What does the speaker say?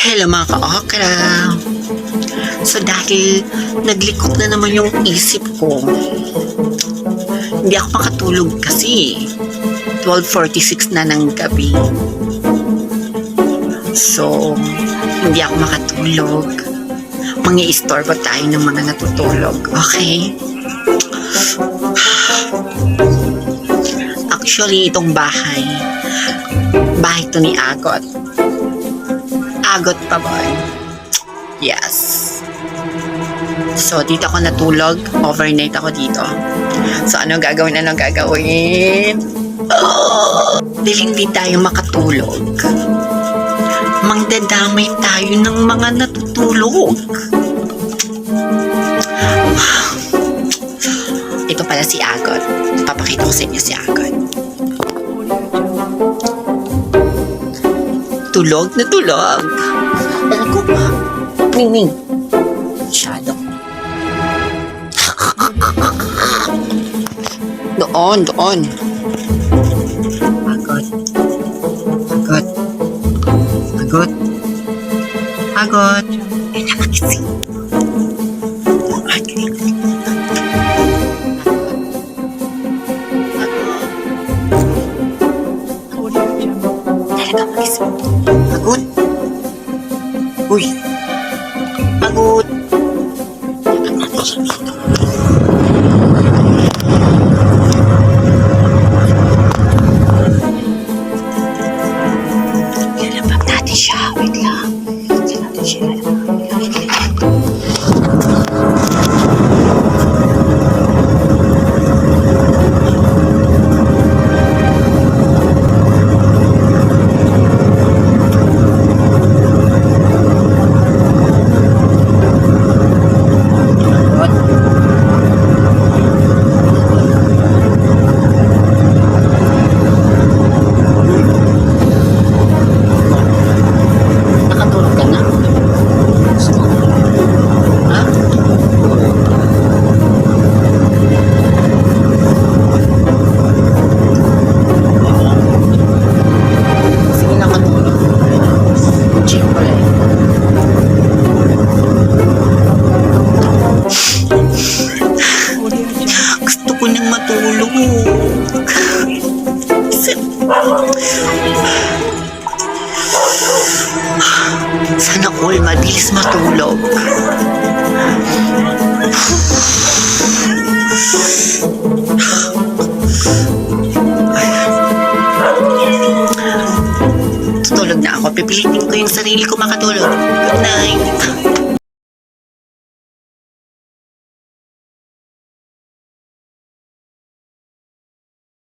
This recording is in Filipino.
Hello mga ka-okra! So dahil naglikot na naman yung isip ko, hindi ako makatulog kasi 12:46 na ng gabi. So, hindi ako makatulog. Mangi-istorbo tayo ng mga natutulog, okay? Actually, itong bahay to ni Agot. Agot pa boy. Yes. So, dito ako natulog. Overnight ako dito. So, anong gagawin? Dahil hindi tayo makatulog, mangdadamay tayo ng mga natutulog. Ito pala si Agot. Papakita ko sa inyo si Agot. Tulog na tulog. Alam ko ba? Ning. Shadow. Doon. Agot. Eh, nakagising. Talaga magising. Agot. Uy. Agot. Lalabag natin siya. Wait lang. Nakatulog ka na? Ha? Sige na matulog. Check pala eh. Gusto ko nang matulog. Sana all mabilis matulog. Tutulog na ako. Pipilitin ko yung sarili ko makatulog. Good night.